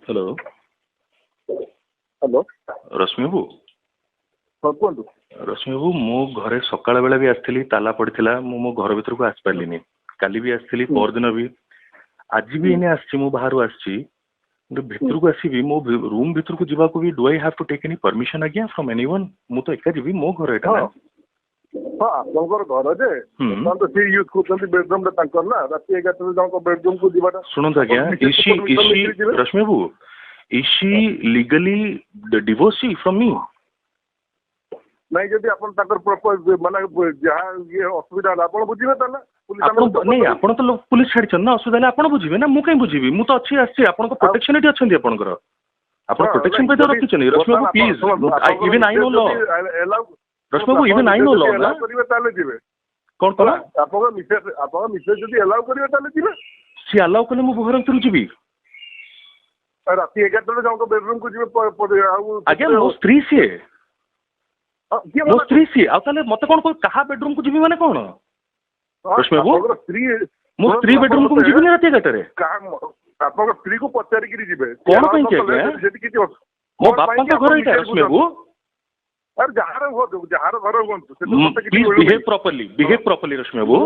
Hello hello रश्मि बाबू हाँ कहतु रश्मि बाबू मो घरे सकाळ बेला भी आसती ताला पड़ता मो घर भीतर को आसी पार्लिनी काली भी आसती परदिन भी आज भी इन्हें आसी मो बाहर आसी भीतर को आसबि मो रूम भीतर को जीवा भी do I have to take any permission आज्ञा फ्रॉम एनीवन मु तो एका जीवी मो घर एटा ना हाँ आपंकर घर जे तो सी यूज करछन्ती बेडरूम रे तांकर ना राति 11 जणको बेडरूम को जीवाटा सुनंत आज्ञा इशी Rashmi Babu is she legally divorcee from me नहीं जदि अपन ताकर प्रपोज माने जहाँ ये असुविधा होला अपन बुझिबे त ना आपण नहीं आपण तो पुलिस छाड़छन ना असुविधा आपण बुझिबे ना मु कहीं बुझिबी मु तो अच्छी आसी आपण को प्रोटेक्शन एटी अछंती आपनकर आपण प्रोटेक्शन पे तो रखिछन Rashmi Babu please even I know law Rashmi Babu even I know law ना करिवे ताले जिवे कोन कोन आपन मिसेस जदि अलाउ करिवे ताले जिवे सी अलाउ कले मु घर भीतर जीवी राति 11 जणको बेडरूम को जिवे आज्ञा मो स्त्री से मो स्त्री सी आले मत कौन कहा बेडरूम को जीवी माने कौन रश्मि बाबू स्त्री मो स्त्री बेडरूम को जीवी राति 11 आपन स्त्री को पचारि करी जिवे कौन पई के जदि किछि मो बापा का घर एटा रश्मि बाबू अरे जहार घर हुंतु please behave properly Rashmi Babu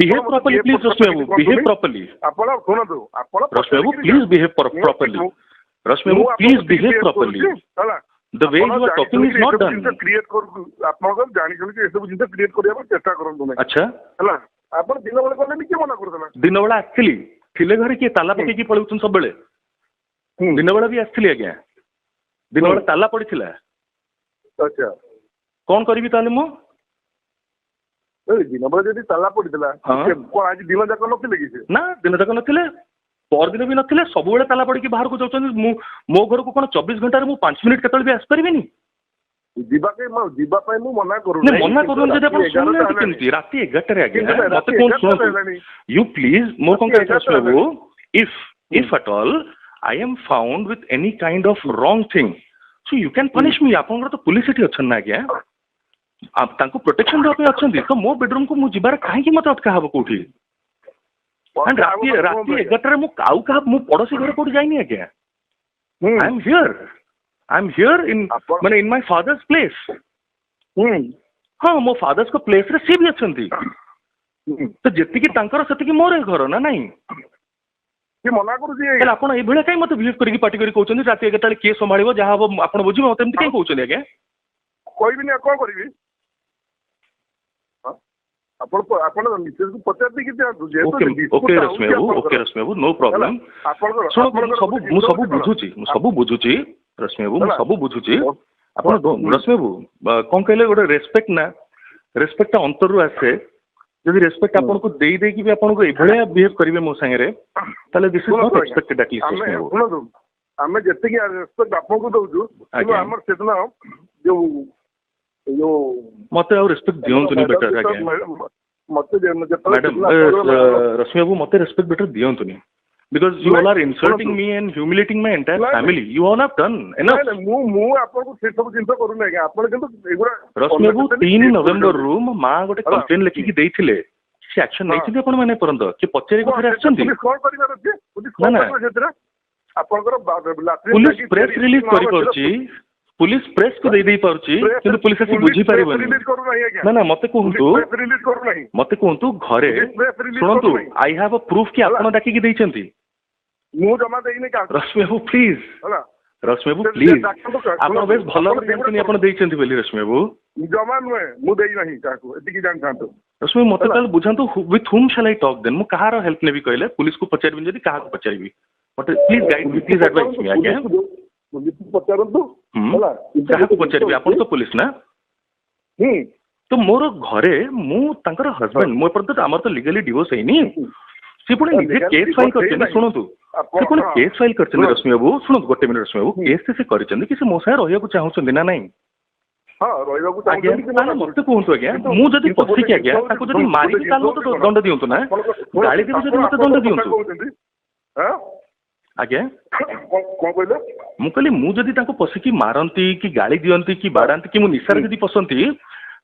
behave properly please Rashmi Babu behave properly आपण सुनतु आपण Rashmi Babu please behave properly Rashmi Babu please behave properly हला the way you are talking is not done create कर आपण को जानि छन कि एसब जिंस क्रिएट करिया चेष्टा करंतु नै अच्छा हला आपण दिन बेला करले कि मना करथला दिन बेला एक्चुअली थिले घरे के ताला पके की पळुछन सब बेले दिन बेला भी आस्थिली आज्ञा दिन बेला ताला पड़िथिला अच्छा कौन करबी ताले मो दिन बेला जदि ताला पड़िथिला कोन आज दिन जाक नथिले कि ना दिन जाक नथिले परदिन भी नथिले सब बेले ताला पड़ी बाहर को जाउछन मो घर को कोन 24 घंटा रे मु 5 मिनिट केतल भी आस परिबेनी जीवा पाई मु मना करू नहीं मना करू जदि अपन सुनले केमती राति 11 रे आज्ञा मते कोन सुन यू प्लीज मो कोन कहत Babu if at all I am found with any kind of wrong thing so you can punish me आपन तो पुलिस एठी अछन ना आज्ञा आप तांको प्रोटेक्शन दे पे अछन तो मो बेडरूम को मु जिबार काहे की मते अटका हबो कोठी एंड राति 11 मु काउ का मु पड़ोसी घर कोठी जाइनी आज्ञा आई एम हियर इन माने इन माय फादर्स प्लेस हां मो फादर्स को प्लेस रे से भी अछंती तो जेति की तांकर सेति की मोर घर ना नहीं कि मना करू जे आपण ए भले काई मते बिहेव करी पार्टी करी कहउछन राति 11 के संभाळिबो जहा हो आपण बुझिबो मते एमती काई कहउछन आज्ञा कोई भी नहीं कोन करबी आपण मिसेस को पचार दी कि जे ओके रश्मि बाबू नो प्रॉब्लम सुनो सब बुझुची रश्मि बाबू मु सब बुझुची आपण रश्मि बाबू कोन कहले गोटे रेस्पेक्ट ना रेस्पेक्ट अंतर रु आसे जदि रेस्पेक्ट आपन को देई देई कि भी आपन को एभळिया बिहेव करिवे मो संगे रे ताले this is not expected at least Rashmi Babu सुनो हमें जत्ते कि रेस्पेक्ट आपन को दउजु कि हमर सेतना जो मते और रेस्पेक्ट दियंतु नि बेटर आज्ञा मते मैडम रश्मि बाबू मते रेस्पेक्ट बेटर दियंतु नि because you all are insulting me and humiliating my entire family you all have done enough मु आपन को से सब जिंस करू नै आपन किंतु एगुरा रश्मि बाबू 3 नवंबर रू मां गोटे कंप्लेन लिखि की देथिले से एक्शन नै छि आपण माने परंत कि पचेरी को फेर आछन पुलिस कॉल करिवार अछि पुलिस कॉल करिवार जेतरा आपनकर पुलिस प्रेस रिलीज करि परछि पुलिस प्रेस को दे पार्ची किंतु पुलिस आसी बुझी पारिबनी ना ना मते कहतु घरे सुनतु आई हैव अ प्रूफ कि आपण डाकी की दैछंती मु जमा देइने का रश्मि बाबू प्लीज होला रश्मि बाबू प्लीज आपण बेस भलो देंतनी आपण दैछंती बोली रश्मि बाबू जमा नुए मु देई नाही काको एति की जान थांतो रश्मि मते कल बुझंतु with whom shell I talk then मु कहार हेल्प नेबी कहले पुलिस को पचारबिन जदी कहा को पचारबी मते please guide me please advise me आज्ञा पुलिस पचारंतु होला कहा को पचारबी आपण तो पुलिस ना तो मोर घरे मु तांकर हस्बैंड मो पर तो हमर तो लीगली डिवोर्स हैनी से पुणे निजे केस फाइल करछन सुनतु से पुणे केस फाइल करछन रश्मि बाबू सुनतु गोटे मिनिट रश्मि बाबू केस से करछन कि से मो साहे रहिया को चाहउछन ना नहीं हां रहिया को चाहउछन कि ना मते कहंतु आज्ञा मु जदी पछी के आज्ञा ताको जदी मारी के तालो तो दंड दियंतु ना गाली देबी जदी मते दंड दियंतु हां आज्ञा कोन कहले मु कहली मु जदी ताको पछी की मारंती कि गाली दियंती कि बाडांती कि मु निसार जदी पसंती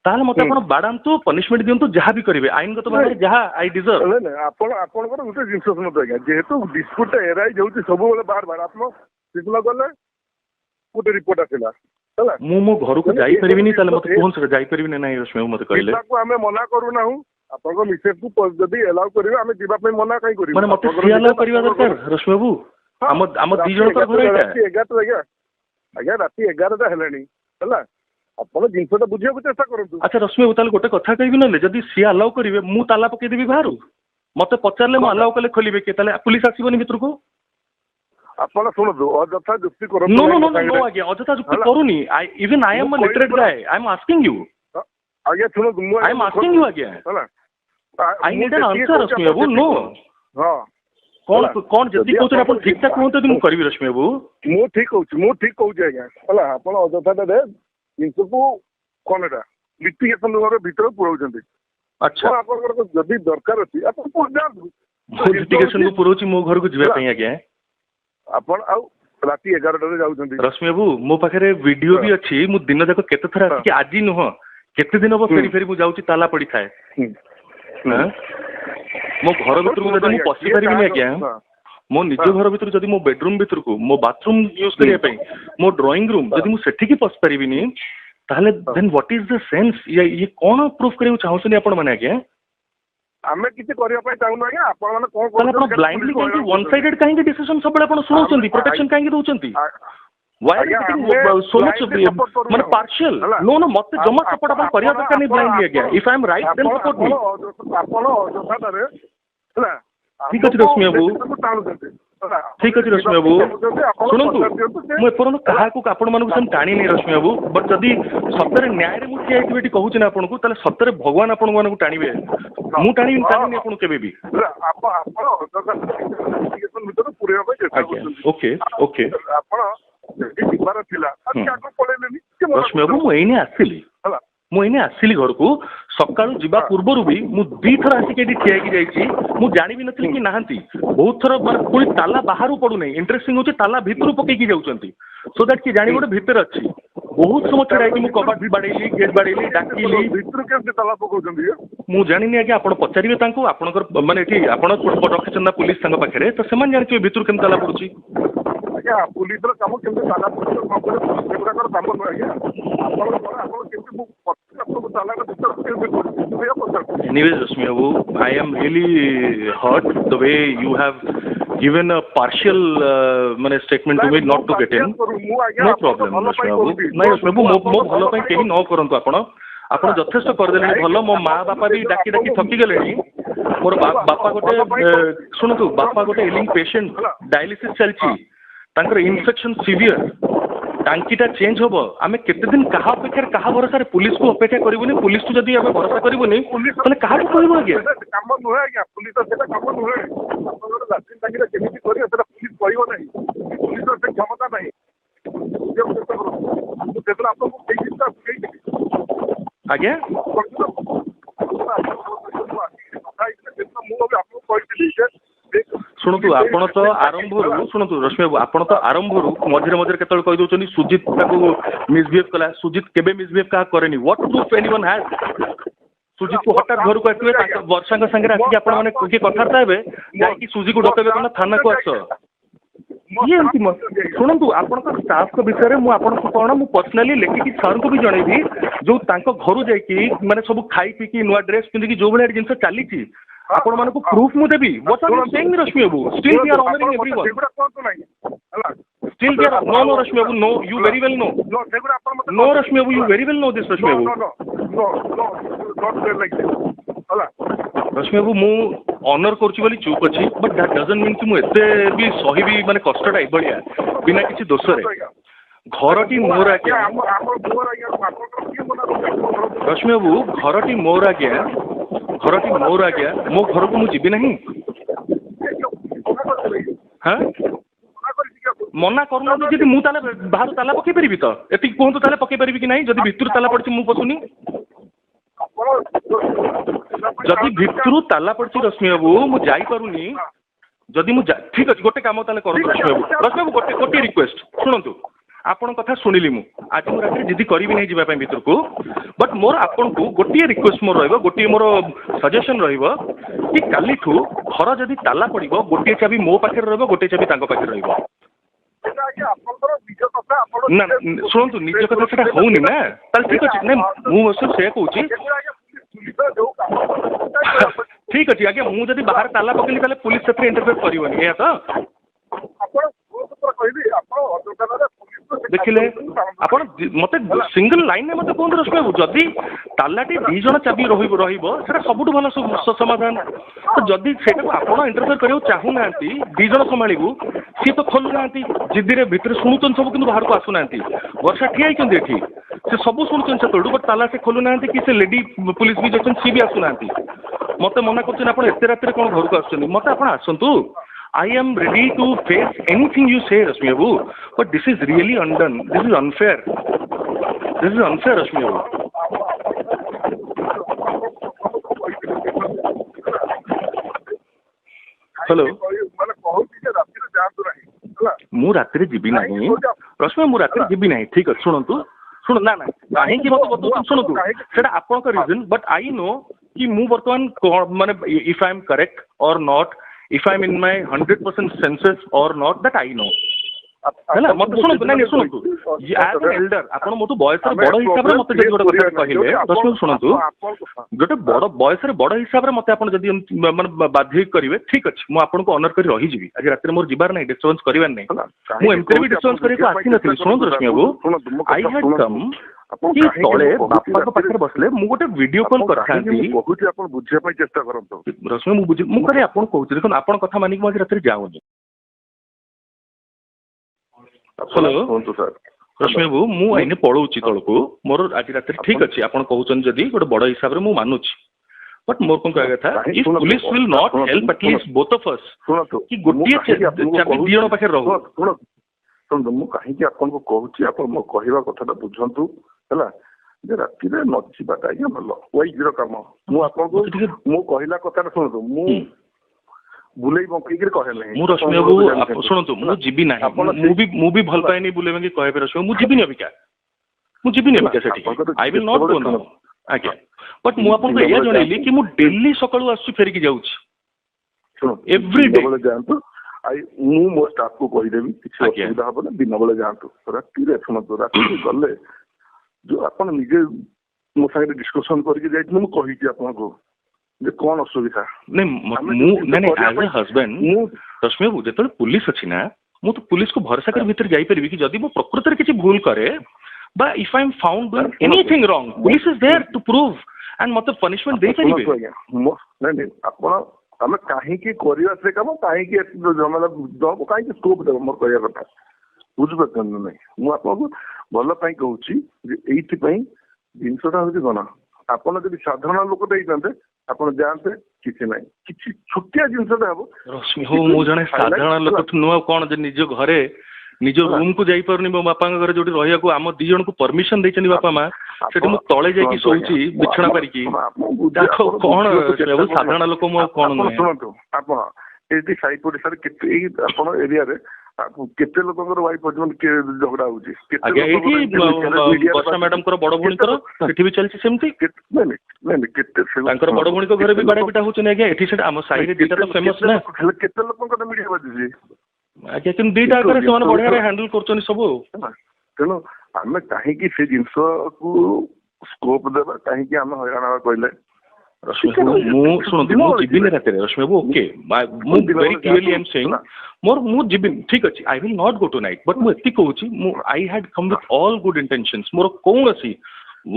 ताले मते आपण बाडांतु पनिशमेंट दियंतु जहाँ भी करिवे आईनगत भाबरे जहाँ आई डिजर्व नै आपण आपणकर गुटे जिंस सुनत आज्ञा जेहेतु डिस्प्यूट एराई जाउची सब बेले बार बार आपण सिग्नल गले गुटे रिपोर्ट आसिला हला मो घर को जाई परिबिनी ताले मते कोन से जाई परिबिनी नै रश्मि मते कहले को हमें मना करू ना हूं आपण मिसेस को जदी अलाउ करिवे हमें जीवा पे मना काई करिवे माने मते सी अलाउ करिवा दरकार रश्मि बाबू हम दी जण कर घर एटा 11 आज्ञा आज्ञा राती 11 ता हेलानी हला आपण जिनसटा बुझिया को चेष्टा करंतु अच्छा रश्मि बाबू ताले गोटे कथा कहबी नले जदी सी अलाउ करिवे मु ताला पके देबी बाहर मते पचारले मु अलाउ कले खोलिबे के ताले पुलिस आसीबनी भितर को आपण सुनदु अजथा जुक्ति करंतु नो नो नो नो आज्ञा अजथा जुक्ति करूनी I even I am a literate guy I am asking you आज्ञा सुनदु आई एम आस्किंग यू आज्ञा हला I need an answer Rashmi Babu no हां कौन कौन जदी कहते अपन ठीक ठाक कहते तुम करबी रश्मि बाबू मु ठीक कहूची आज्ञा हला आपण अजथा दे जिनसको कोनटा लिटिगेशन रो भीतर पुराउचंती अच्छा आपण जदी दरकार अछि आपण को जान लिटिगेशन को पुरोची मो घर को जिवा पई आज्ञा आपण आउ राती 11 रे जाउचंती रश्मि बाबू मो पाखरे वीडियो भी अछि मु दिन जाक केते थरा कि आजी नुह केते दिन हो फेरी फेरी मु जाउची ताला पड़ी थाए मो घर भीतर को जदी मु पसी परिबिनी आज्ञा मो निज घर भीतर जदी मो बेडरूम भीतर को मो बाथरूम यूज करिया पई मो ड्राइंग रूम जदी मु सेठी की पस परिबिनी ताले then what is the sense ये कोन प्रूफ करियो चाहउछनी आपण माने आज्ञा आमे किछि करिया पई चाहू ना आपण माने कोन कोन आपण ब्लाइंडली काहे वन साइडेड काहे डिसीजन सब आपण सुनउछंती प्रोटेक्शन काहे दोउछंती why are getting so much माने पार्शियल नो नो मते जमा सपोर्ट आपण करिया दरकार नहीं ब्लाइंडली आज्ञा if I am right then support me आपण जोथा रे हला ठीक अछि रश्मि बाबू ठीक अच्छे रश्मि बाबू शुणु मु एपर्यंत क्या आपण मानक से टाणी नहीं रश्मि बाबू बट जदि सतरे न्याय रे मुझे ये कहूँ ना आपको ताले सतरे भगवान आपण मानक टाणीबे मु टाणी आपन केबे भी ओके ओके रश्मि बाबू मु एने आसिली मुझे आसिली घर को सका जा पूर्वर भी मुझे थर आसिक ठिया जाइए मुझे जानी भी नी कि नहांती बहुत थर पुणी ताला बाहर पड़ू ना इंटरेस्टिंग होची ताला भितर पकईकी जाऊँगी सो दैट कि जानी गोटे भितर अच्छी बहुत समय छड़ा मुझे कबाट भी बाड़ेली गेट बाड़ेली डाकिली मुझे जानी आज्ञा आप पचारे आपंकर मानते आप रखी पुलिस पाखे तो से जानते भितर केम ताला पड़ुची आज्ञा पुलिस काम केमती ताला पड़ुछ काम आज्ञा Anyways, Rashmi Babu, I am really hurt the way you have given a partial statement to me not to get in. No problem, Rashmi Babu. नहीं Rashmi Babu, मो भलो ପାଇଁ केही न करंतु आपण आपण यथेष्ट करदेले भलो मो माँ बापा भी डाकी डाकी थकी गले मोर बापा गोटे सुनतु बापा गोटे इलिंग पेशेंट डायलिसिस चलची तांकर इन्फेक्शन सीवियर टांकीटा चेंज हम आम केते दिन क्या अपेक्षा क्या भरोसा पुलिस को अपेक्षा करूनी पुलिस को जब आम भरोसा करूनी क्या कहूँ आज्ञा काम नुहे आज्ञा पुलिस काम नुहे लाट्रिन टांगी केमी पुलिस कह ना पुलिस क्षमता ना आज्ञा शुणु आपण तो आरंभ शुणु रश्मि बाबू आपण तो आरंभ मझे मझे केतल कहि दउचनी सुजित ताको मिसबिहेव कला सुजित केबे मिसबिहेव का करेनी व्हाट प्रूफ एनीवन हैज सुजित को हठात घर को आसवे वर्षा संगे आसिक आपण माने किए कथार्ता हेबे जाई सुजी को डकेबे कोन थाना को आस ये एमती शुणु आपण स्टाफ विषय में मुझे कौन मुझे पर्सनाली लेखिकी सर को भी जनइबी जो घर जाकि माने सब खाई पीकी नुआ ड्रेस पिंधिकी जो भाई जिन चली आपण मानक प्रूफ मु देबी what are you saying Rashmi Babu still we are honouring everyone still we are no Rashmi Babu no you very well no no Rashmi Babu you very well no this Rashmi Babu Rashmi Babu मु ऑनर करछि बोली चुप अछि बट दैट डजंट मीन कि मु एते भी सहिबी माने कष्टटा इबलिया बिना किछि दोष रे घरटी मोर आज्ञा रश्मि बाबू घरटी मोर आज्ञा घरटी मोर आज्ञा मो घर को मुझे जीवी नहीं हाँ मना करना जी मुझे बाहर ताला पकई पारि तो ये कहतु ताला पकई पारि कि ना जब भितर ताला पड़ी मुझे पशुनी जदि भितर ताला पड़ी रश्मि बाबू मुझे जापरुनी जदि ठीक अच्छे गोटे कम ताले कर रश्मि बाबू गोटे गोटे रिक्वेस्ट शुणु आपण कथा सुनिली मु आज मु राति जिद्दी करी नहीं जीवा भीतर को बट मोर आपन को गोटे रिक्वेस्ट मोर रहबो गोटे मोर सजेशन रहबो कि काली ठू घर जदी ताला पड़िबो गोटे चाबी मो पाखे रहबो गोटे चाबी तांको पाखे रहबो ना शुणु निज कथा से होनी ना ठीक अच्छे ना मुझे से कौची ठीक अच्छे आज्ञा मुझे बाहर ताला पकड़ी पुलिस से इंटरफेयर करनी है तो देखिले आपण मते सिंगल लाइन में मते कोन रश्मि बाबू जदि तालाटी 2 जण चाबी रहिबो सेटा सबुठ भल समाधान तो जदि सेटा आपण इंटरफेयर करियो चाहू नांती 2 जण संभाळिबू सी तो खोलु नांती जिद्दी रे भितर सुनुचन सब किंतु बाहर को आसु नांती वर्षा ठिया आइचंदी एठी से सब सुनुचन से तोडू बट ताला से खोलु नांती कि से लेडी पुलिस भी जचन सी भी आसु नांती मते मना करछन आपण एते रात रे कोन घर को आछन मते आपण आसंतु I am ready to face anything you say, Rashmi Babu, but this is really undone. This is unfair. This is unfair, Rashmi Babu. Hello. ମୁଁ ରାତିରେ ଯିବି ନାହିଁ ରଶ୍ମି ମୁଁ ରାତିରେ ଯିବି ନାହିଁ ଠିକ ଅଛି ଶୁଣନ୍ତୁ ଶୁଣ ନା ନା କାହିଁକି ମତେ ବତଉଛନ୍ତି ଶୁଣନ୍ତୁ ସେଇଟା ଆପଣଙ୍କ ରିଜନ ବଟ୍ ଆଇ ନୋ କି ମୁଁ ବର୍ତ୍ତମାନ ମାନେ if I M correct or not if I'm in my 100% senses or not that I know ହେଲା ମତେ ଶୁଣନ୍ତୁ ନାଇଁ ଶୁଣନ୍ତୁ as an elder ଆପଣ ମୋଠୁ ବୟସରେ ବଡ ହିସାବରେ ମତେ ଯଦି ଗୋଟେ କଥା କହିଲେ ଦର୍ଶକ ଶୁଣନ୍ତୁ ଗୋଟେ ବଡ ବୟସରେ ବଡ ହିସାବରେ ମତେ ଆପଣ ଯଦି ମାନେ ବାଧ୍ୟ କରିବେ ଠିକ ଅଛି ମୁଁ ଆପଣଙ୍କୁ ଅନର କରି ରହିଯିବି ଆଜି ରାତିରେ ମୋର ଯିବାର ନାହିଁ ଡିଷ୍ଟର୍ବାନ୍ସ କରିବାର ନାହିଁ ମୁଁ ଏମିତିରେ ବି ଡିଷ୍ଟର୍ବାନ୍ସ କରିବାକୁ ଆସିନଥିଲି ଶୁଣନ୍ତୁ ରଶ୍ମି ବାବୁ ଆଇ ହ୍ୟାଡ୍ କମ୍ କି ତଳେ ବାପାଙ୍କ ପାଖରେ ବସିଲେ ମୁଁ ଗୋଟେ ଭିଡିଓ କଲ୍ କରିଥାନ୍ତି କହୁଛି ଆପଣ ବୁଝିବା ପାଇଁ ଚେଷ୍ଟା କରନ୍ତୁ ରଶ୍ମି ମୁଁ କରେ ଆପଣ କହୁଛି ଦେଖନ୍ତୁ ଆପଣ କଥା ମାନିକି ମୁଁ ଆଜି ରାତିରେ ଯାଉନି ହ୍ୟାଲୋ ରଶ୍ମି ବାବୁ ମୁଁ ଏଇନେ ପଳଉଛି ତଳକୁ ମୋର ଆଜି ରାତିରେ ଠିକ ଅଛି ଆପଣ କହୁଛନ୍ତି ଯଦି ଗୋଟେ ବଡ ହିସାବରେ ମୁଁ ମାନୁଛି ବଟ୍ ମୋର କଣ କହିବା କଥା if police will not help at least both of us କି ଗୋଟିଏ ଚାବି 2 ଜଣ ପାଖରେ ରହୁ ଶୁଣନ୍ତୁ ମୁଁ କାହିଁକି ଆପଣଙ୍କୁ କହୁଛି ଆପଣ ମୋ କହିବା କଥାଟା ବୁଝନ୍ତୁ ହେଲା ଯେ ରାତିରେ ନ ଯିବାଟା ଆଜ୍ଞା ଭଲ ୱାଇଜର କାମ ମୁଁ ଆପଣଙ୍କୁ ମୁଁ କହିଲା କଥାଟା ଶୁଣନ୍ତୁ ମୁଁ ବୁଲେଇ ବଙ୍କେଇକିରି କହେ ନାହିଁ ମୁଁ ରଶ୍ମି ବାବୁ ଶୁଣନ୍ତୁ ମୁଁ ଯିବି ନାହିଁ ମୁଁ ବି ଭଲ ପାଏନି ବୁଲେଇ ବଙ୍କେଇ କହିବେ ରଶ୍ମି ମୁଁ ଯିବିନି ଅବିକା ସେଠି ଆଇ ୱିଲ୍ ନଟ୍ ଗୋ ନାଉ ଆଜ୍ଞା ବଟ୍ ମୁଁ ଆପଣଙ୍କୁ ଏଇଆ ଜଣେଇଲି କି ମୁଁ ଡେଲି ସକାଳୁ ଆସୁଛି ଫେରିକି ଯାଉଛି ଏଭ୍ରି ଡେ ଯାଆନ୍ତୁ ମୁଁ ମୋ ଷ୍ଟାଫକୁ କହିଦେବି କିଛି ଅସୁବିଧା ହବ ନା ଦିନ ବେଳେ ଯାଆନ୍ତୁ ରାତିରେ ଶୁଣନ୍ତୁ ରାତିରେ ଗଲେ ଯୋଉ ଆପଣ ନିଜେ ମୋ ସାଙ୍ଗରେ ଡିସ୍କସନ କରିକି ଯାଇଥିଲେ ମୁଁ କହିଛି ଆପଣଙ୍କୁ ଯେ କଣ ଅସୁବିଧା ଆଜ୍ ଏ ହଜବେଣ୍ଡ ମୁଁ ରଶ୍ମି ବାବୁ ଯେତେବେଳେ ପୁଲିସ ଅଛି ନା ମୁଁ ତ ପୁଲିସକୁ ଭରସା କରି ଭିତରେ ଯାଇପାରିବି କି ଯଦି ମୁଁ ପ୍ରକୃତରେ କିଛି ଭୁଲ କରେ ବା if I am found doing anything wrong police is there to prove and ମତେ ପନିଶମେଣ୍ଟ ଦେଇପାରିବେ ନାଇଁ ଆପଣ ଆମେ କାହିଁକି କରିବା ସେ କାମ କାହିଁକି ଝାମେଲା ଦେବ କାହିଁକି ସ୍କୋପ ଦେବ ମୋର କହିବା କଥା ବୁଝିପାରୁଛନ୍ତି ନାଇଁ ମୁଁ ଆପଣଙ୍କୁ ଭଲ ପାଇଁ କହୁଛି ଯେ ଏଇଥିପାଇଁ ଜିନିଷଟା ହଉଛି କଣ ଆପଣ ଯଦି ସାଧାରଣ ଲୋକଟେ ହେଇଥାନ୍ତେ ଆପଣ ଯାଆନ୍ତେ କିଛି ନାହିଁ କିଛି ଛୋଟିଆ ଜିନିଷଟା ହବ ରଶ୍ମି ହଉ ମୁଁ ଜଣେ ସାଧାରଣ ଲୋକଠୁ ନୁହଁ କଣ ଯେ ନିଜ ଘରେ ନିଜ ରୁମ୍ କୁ ଯାଇପାରୁନି ମୋ ବାପାଙ୍କ ଘରେ ଯୋଉଠି ରହିବାକୁ ଆମ 2 ଜଣଙ୍କୁ ପରମିଶନ ଦେଇଛନ୍ତି ବାପା ମା ସେଠି ମୁଁ ତଳେ ଯାଇକି ଶୋଉଛି ବିଛଣା ପାରିକି କଣ ସାଧାରଣ ଲୋକ ମୁଁ କଣ ଶୁଣନ୍ତୁ ଆପଣ ଏଇଠି ସାଇ ପଡିଶାରେ କେତେ ଏଇ ଆପଣ ଏରିଆରେ କେତେ ଲୋକଙ୍କର ୱାଇଫ ହଜବେଣ୍ଡ ଝଗଡା ହଉଛି ବର୍ଷା ମ୍ୟାଡାମଙ୍କର ବଡ ଭଉଣୀଙ୍କର ସେଠି ବି ଚାଲିଛି ସେମିତି କେତେ ତାଙ୍କର ବଡ ଭଉଣୀଙ୍କ ଘରେ ବି ବାଡା ପିଟା ହଉଛନ୍ତି ଆଜ୍ଞା ଏଠି ସେଟା ଆମ ସାହିରେ ଦିଟା ତ ଫେମସ ନା କେତେ ଲୋକଙ୍କର ମିଡିଆ ବାଜୁଛି ଆଜ୍ଞା କିନ୍ତୁ ଦିଟା ଆଗରେ ସେମାନେ ବଢିଆରେ ହ୍ୟାଣ୍ଡେଲ କରୁଛନ୍ତି ସବୁ ତେଣୁ ଆମେ କାହିଁକି ସେ ଜିନିଷକୁ ସ୍କୋପ ଦେବା କାହିଁକି ଆମେ ହଇରାଣ ହେବା କହିଲେ ମୁଁ ଶୁଣନ୍ତୁ ମୁଁ ଯିବିନି ରାତିରେ ରଶ୍ମି ବାବୁ ଓକେ ମୁଁ very clearly I am saying ମୁଁ ଯିବିନି ଠିକ ଅଛି I will not go tonight but ମୁଁ ଏତିକି କହୁଛି ମୁଁ I had come with all good intentions ମୋର କୌଣସି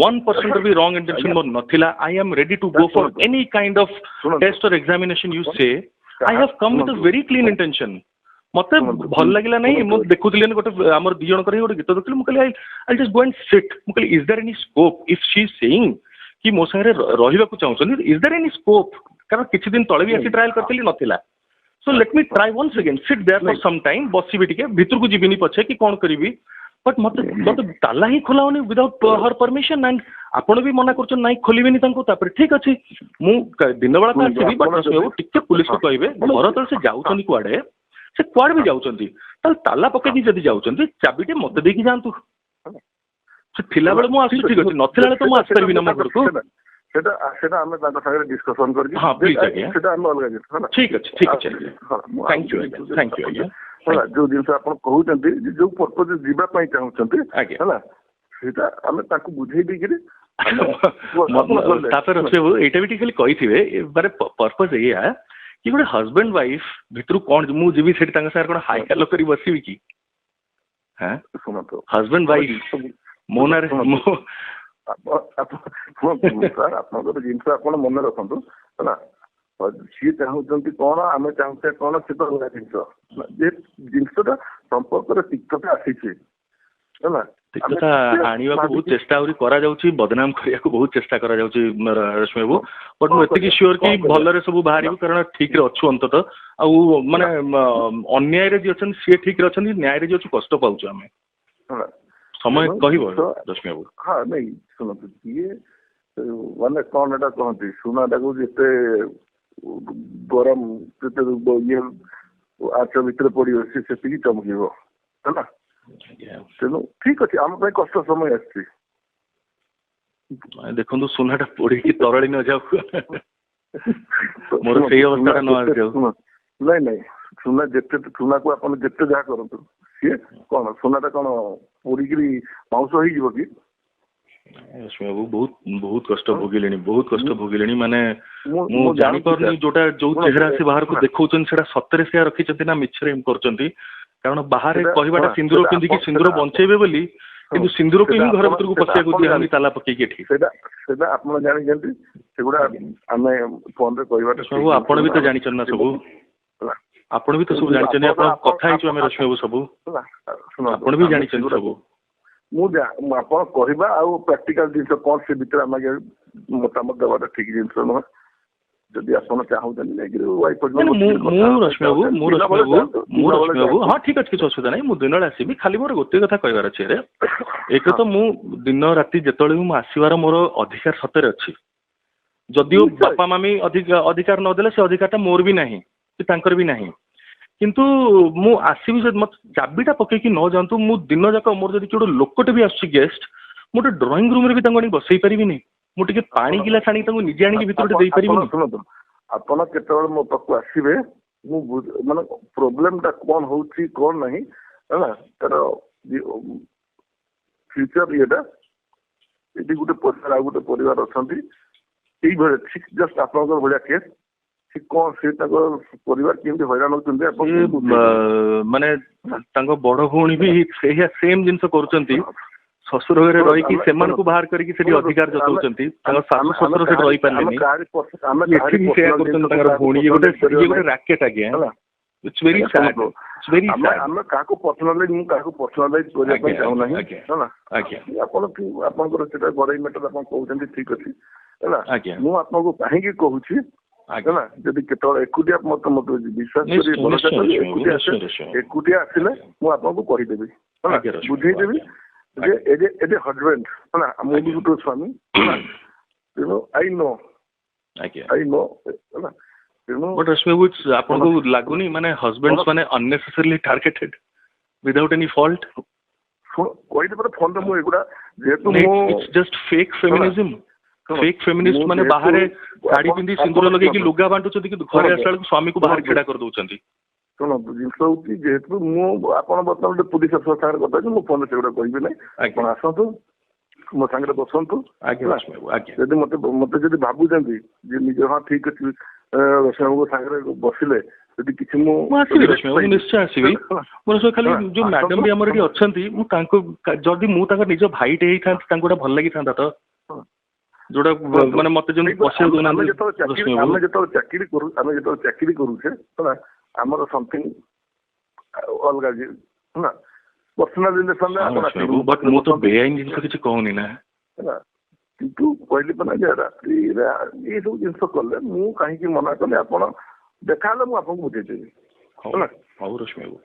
1% ବି ରଙ୍ଗ ଇଣ୍ଟେନସନ ମୋର ନଥିଲା I am ready to go for any kind of test or examination you say I have come with a very clean intention ମତେ ଭଲ ଲାଗିଲା ନାହିଁ ମୁଁ ଦେଖୁଥିଲି ଗୋଟେ ଆମର 2 ଜଣଙ୍କର ହିଁ ଗୋଟେ ଗୀତ ଦେଖୁଥିଲି ମୁଁ କହିଲି I just go and sit ମୁଁ କହିଲି is there any scope if she is saying କି ମୋ ସାଙ୍ଗରେ ରହିବାକୁ ଚାହୁଁଛନ୍ତି ଇଜ ଦେୟାର ଏନି ସ୍କୋପ କାରଣ କିଛି ଦିନ ତଳେ ବି ଆସି ଟ୍ରାଏଲ କରିଥିଲି ନଥିଲା so let me try once again sit there for some time ବସିବି ଟିକେ ଭିତରକୁ ଯିବିନି ପଛେ କି କଣ କରିବି ବଟ୍ ମତେ ତାଲା ହିଁ ଖୋଲା ହଉନି ୱିଦାଉଟ୍ ହର ପରମିସନ ଆଣ୍ଡ ଆପଣ ବି ମନା କରୁଛନ୍ତି ନାଇଁ ଖୋଲିବେନି ତାଙ୍କୁ ତାପରେ ଠିକ ଅଛି ମୁଁ ଦିନ ବେଳା ତ ଆସିବି ବଟ୍ ଟିକେ ପୁଲିସକୁ କହିବେ ଘର ତଳେ ସେ ଯାଉଛନ୍ତି କୁଆଡେ ସେ କୁଆଡେ ବି ଯାଉଛନ୍ତି ତାହେଲେ ତାଲା ପକେଇକି ଯଦି ଯାଉଛନ୍ତି ଚାବିଟେ ମତେ ଦେଇକି ଯାଆନ୍ତୁ। ସେ ଥିଲାବେଳେ ମୁଁ ଆସୁଛି ଠିକ ଅଛି, ନଥିଲା ବେଳେ ତ ମୁଁ ଆସିପାରିବି ନା ମୋ ଘରକୁ। ସେଟା ସେଟା ଆମେ ତାଙ୍କ ସାଙ୍ଗରେ ଡିସ୍କସନ କରିକି ହଁ ପ୍ଲିଜ ଆଜ୍ଞା, ସେଟା ଆମେ ଅଲଗା ଜିନିଷ ହେଲା। ଠିକ ଅଛି ଠିକ ଅଛି ଥ୍ୟାଙ୍କ ୟୁ ଆଜ୍ଞା। ହେଲା ଯୋଉ ଜିନିଷ ଆପଣ କହୁଛନ୍ତି ଯୋଉ ପର୍ପଜ ଯିବା ପାଇଁ ଚାହୁଁଛନ୍ତି ହେଲା ସେଇଟା ଆମେ ତାଙ୍କୁ ବୁଝେଇ ଦେଇକିରି ତାପରେ ଏଇଟା ବି ଟିକେ ଖାଲି କହିଥିବେ ମାନେ ପର୍ପଜ ଏଇଆ କି ଗୋଟେ ହଜବେଣ୍ଡ ୱାଇଫ ଭିତରୁ କଣ ମୁଁ ଯିବି ସେଠି ତାଙ୍କ ସାଙ୍ଗରେ କଣ ହାଇ ହାଲୋ କରି ବସିବି କି? ଶୁଣନ୍ତୁ ହଜବେଣ୍ଡ ୱାଇଫ ମୋ ନାଁରେ ସାର୍ ଆପଣଙ୍କର ଜିନିଷ ଆପଣ ମନେ ରଖନ୍ତୁ ହେଲା। ସିଏ ଚାହୁଁଛନ୍ତି କଣ ଆମେ ଚାହୁଁଛେ କଣ ସେ ତ ଅଲଗା ଜିନିଷ। ଯେ ଜିନିଷଟା ସମ୍ପର୍କରେ ତିକ୍ତତା ଆସିଛି ହେଲା ତିକ୍ତତା ଆଣିବାକୁ ବହୁତ ଚେଷ୍ଟା ଆହୁରି କରାଯାଉଛି, ବଦନାମ କରିବାକୁ ବହୁତ ଚେଷ୍ଟା କରାଯାଉଛି ରଶ୍ମି ବାବୁ। ବଟ୍ ମୁଁ ଏତିକି ସିଓର କି ଭଲରେ ସବୁ ବାହାରିବୁ, କାରଣ ଠିକରେ ଅଛୁ ଅନ୍ତତଃ। ଆଉ ମାନେ ଅନ୍ୟାୟରେ ଯିଏ ଅଛନ୍ତି ସିଏ ଠିକରେ ଅଛନ୍ତି, ନ୍ୟାୟରେ ଯିଏ ଅଛୁ କଷ୍ଟ ପାଉଛୁ ଆମେ। ସମୟ କହିବ ରଶ୍ମି ବାବୁ। ହଁ ନାଇଁ ଶୁଣନ୍ତୁ ଇଏ ମାନେ କଣ ଏଟା କହନ୍ତି ସୁନାଟାକୁ ଯେତେ ଗରମ ଯେତେ ଇଏ ଆଚ ଭିତରେ ପଡିବ ସେ ସେତିକି ଚମକିବ ହେଲା। ତେଣୁ ଠିକ ଅଛି ଆମ ପାଇଁ କଷ୍ଟ ସମୟ ଆସିଛି। ଦେଖନ୍ତୁ ସୁନାଟା ପୋଡିକି ତରଳି ନ ଯାଉ, ମୋର ସେଇ ଅବସ୍ଥାଟା ନ ଆସିଯାଉ। ନାଇଁ ନାଇଁ ସୁନା ଯେତେ ସୁନାକୁ ଆପଣ ଯେତେ ଯାହା କରନ୍ତୁ ସିଏ କଣ ସୁନାଟା କଣ ପୋଡିକିରି ମାଉଁସ ହେଇଯିବ କି? ବାବୁ ବହୁତ ବହୁତ କଷ୍ଟ ଭୋଗିଲେଣି, ବହୁତ କଷ୍ଟ ଭୋଗିଲେଣି। ମାନେ ମୁଁ ଜାଣିପାରୁନି ଯୋଉଟା ଯୋଉ ଚେହେରା ସେ ବାହାରକୁ ଦେଖଉଛନ୍ତି ସେଟା ସତରେ ସେ ରଖିଛନ୍ତି ନା ମିଛରେ କରୁଛନ୍ତି। କାରଣ ବାହାରେ କହିବାଟା ସିନ୍ଦୁର ପିନ୍ଧିକି ସିନ୍ଦୁର ବଞ୍ଚେଇବେ ବୋଲି, କିନ୍ତୁ ସିନ୍ଦୁରକୁ ହିଁ ଘର ଭିତରକୁ ପଶିବାକୁ ଦିଆହଉନି ତାଲା ପକେଇକି ଏଠି। ସେଟା ଆପଣ ଜାଣିଛନ୍ତି, ସେଗୁଡା ଆମେ ଫୋନରେ କହିବାଟା ସବୁ ଆପଣ ବି ତ ଜାଣିଛନ୍ତି ନା ସବୁ, ଆପଣ ବି ତ ସବୁ ଜାଣିଛନ୍ତି, ଆପଣ କଥା ହେଇଛୁ ଆମେ ରଶ୍ମି ବାବୁ ସବୁ, ଆପଣ ବି ଜାଣିଛନ୍ତି ସବୁ। ମୁଁ ଆପଣ କହିବା ଆଉ ପ୍ରାକ୍ଟିକାଲ ଜିନିଷ କଣ ସେ ଭିତରେ ଆମେ ମତାମତ ଦେବାଟା ଠିକ ଜିନିଷ ନୁହେଁ। ଯଦି ଆପଣ ଚାହୁଁଛନ୍ତି ଯାଇକିରି ହଁ ଠିକ ଅଛି କିଛି ଅସୁବିଧା ନାହିଁ, ମୁଁ ଦିନବେଳେ ଆସିବି। ଖାଲି ମୋର ଗୋଟିଏ କଥା କହିବାର ଅଛି ରେ, ଏକ ତ ମୁଁ ଦିନ ରାତି ଯେତେବେଳେ ବି ମୁଁ ଆସିବାର ମୋର ଅଧିକାର ସତରେ ଅଛି। ଯଦିଓ ବାପା ମାମି ଅଧିକାର ନଦେଲେ ସେ ଅଧିକାରଟା ମୋର ବି ନାହିଁ କି ତାଙ୍କର ବି ନାହିଁ, କିନ୍ତୁ ମୁଁ ଆସିବି ଯଦି ମତେ ଚାବିଟା ପକେଇକି ନ ଯାଆନ୍ତୁ। ମୁଁ ଦିନ ଯାକ ମୋର ଯଦି କିଏ ଗୋଟେ ଲୋକଟେ ବି ଆସୁଛି ଗେଷ୍ଟ, ମୁଁ ଗୋଟେ ଡ୍ରଇଂ ରୁମରେ ବି ତାଙ୍କୁ ଆଣିକି ବସେଇ ପାରିବିନି। ମୁଁ ଟିକେ ପାଣି ଗିଲାସ ଆଣିକି ତାଙ୍କୁ ନିଜେ ଆଣିକି ଭିତରେ ଦେଇପାରିବିନି। ଶୁଣନ୍ତୁ ଆପଣ କେତେବେଳେ ମୋ ପାଖକୁ ଆସିବେ, ମୁଁ ମାନେ ପ୍ରୋବ୍ଲେମଟା କଣ ହଉଛି କଣ ନାହିଁ ହେଲା ତାର ଫ୍ୟୁଚର ଇଏଟା ଏଠି ଗୋଟେ ପରିବାର ଆଉ ଗୋଟେ ପରିବାର ଅଛନ୍ତି ଏଇଭଳିଆ ଠିକ ଜଷ୍ଟ ଆପଣଙ୍କର ଭଳିଆ କେସ୍। ସେ କଣ ସେ ତାଙ୍କ ପରିବାର କେମିତି ହଇରାଣ ହଉଛନ୍ତି ମାନେ ତାଙ୍କ ବଡ ଭଉଣୀ ବି ସେଇଆ ସେମ ଜିନିଷ କରୁଛନ୍ତି। ଶ୍ୱଶୁର ଘରେ ରହିକି ସେମାନଙ୍କୁ ବାହାର କରିକି ସେଠି ଅଧିକାର ଜତାଉଛନ୍ତି, ତାଙ୍କ ଶାଶୁ ଶ୍ୱଶୁର ସେଠି ରହିପାରିଲେନି, ସେୟା କରୁଛନ୍ତି ତାଙ୍କର ଭଉଣୀ। ଇଏ ଗୋଟେ ରାକେଟ ଆଜ୍ଞା। It's very sad. It's very sad. ଆମେ କାହାକୁ ପର୍ସନାଲାଇଜ ମୁଁ କାହାକୁ ପର୍ସନାଲାଇଜ କରିବା ପାଇଁ ଚାହୁଁନାହିଁ ହେଲା। ଆପଣଙ୍କର ସେଟା ଘରୋଇ ମ୍ୟାଟର ଆପଣ କହୁଛନ୍ତି ଠିକ ଅଛି ହେଲା। ମୁଁ ଆପଣଙ୍କୁ କାହିଁକି କହୁଛି ହେଲା, ଯଦି କେତେବେଳେ ଏକୁଟିଆ ମତେ ବିଶ୍ୱାସ କରି ଭରସା କରି ଏକୁଟିଆ ଆସିଲେ ମୁଁ ଆପଣଙ୍କୁ କହିଦେବି ହେଲା, ବୁଝେଇଦେବି ଯେ ଏଜେ ହଜବେଣ୍ଡ ହେଲା ମୁଁ ବି ଗୋଟେ ସ୍ୱାମୀ ହେଲା। ତେଣୁ ଆଇ ନୋ ହେଲା। ଆପଣଙ୍କୁ ଲାଗୁନି ମାନେ ହଜବେଣ୍ଡ ମାନେ unnecessarily targeted without any fault? କହିଲି ପରେ ଫୋନରେ ମୁଁ ଏଗୁଡ଼ା ଯେହେତୁ it's just fake feminism. Fake feminist ମାନେ ବାହାରେ ଶାଢୀ ପିନ୍ଧି ସିନ୍ଦୁର ଲଗେଇକି ଲୁଗା ବାଣ୍ଟୁଛନ୍ତି, କିନ୍ତୁ ଘରେ ଆସିଲା ବେଳକୁ ସ୍ୱାମୀକୁ ବାହାରେ ଛିଡା କରିଦଉଛନ୍ତି। ଶୁଣନ୍ତୁ ଜିନିଷ ହଉଛି ଯେହେତୁ ମୁଁ ଆପଣ ବର୍ତ୍ତମାନ ଗୋଟେ ପୁଲିସ ଅଫିସର ସାଙ୍ଗରେ କଥା ଅଛି, ମୁଁ ଫୋନରେ ସେଗୁଡ଼ା କହିବି ନାହିଁ। ଆପଣ ଆସନ୍ତୁ ମୋ ସାଙ୍ଗରେ ବସନ୍ତୁ। ଯଦି ମତେ ଯଦି ଭାବୁଛନ୍ତି ଯେ ନିଜ ହଁ ଠିକ ଅଛି ରଶ୍ମିବାବୁଙ୍କ ସାଙ୍ଗରେ ବସିଲେ ଯଦି କିଛି ମୁଁ ଆସିବି ରଶ୍ମିବାବୁ, ନିଶ୍ଚୟ ଆସିବି। ମୋର ଖାଲି ଯୋଉ ମ୍ୟାଡାମ ବି ଆମର ଏଠି ଅଛନ୍ତି, ମୁଁ ତାଙ୍କୁ ଯଦି ମୁଁ ତାଙ୍କ ନିଜ ଭାଇଟେ ହେଇଥାନ୍ତି ତାଙ୍କୁ ଗୋଟେ ଭଲ ଲାଗିଥାନ୍ତା ତ, ଯୋଉଟା ମାନେ ମତେ ଯେମିତି ପଶିବାକୁ ଦଉନାହାନ୍ତି। ଆମେ ଯେତେବେଳେ ଚାକିରି କରୁଛେ ହେଲା ଆମର ସମଥିଙ୍ଗ ଅଲଗା ହେଲା ପର୍ସନାଲ ରିଲେସନରେ ବଟ୍ ମୁଁ ତ ବେଆଇନ ଜିନିଷ କିଛି କହୁନି ନା ହେଲା। କିନ୍ତୁ କହିଲି ନା ଯେ ରାତିରେ ଏସବୁ ଜିନିଷ କଲେ ମୁଁ କାହିଁକି ମନା କଲି, ଆପଣ ଦେଖାହେଲେ ମୁଁ ଆପଣଙ୍କୁ ବୁଝେଇଦେବି ହେଲା। ହଉ ରଶ୍ମି ବାବୁ।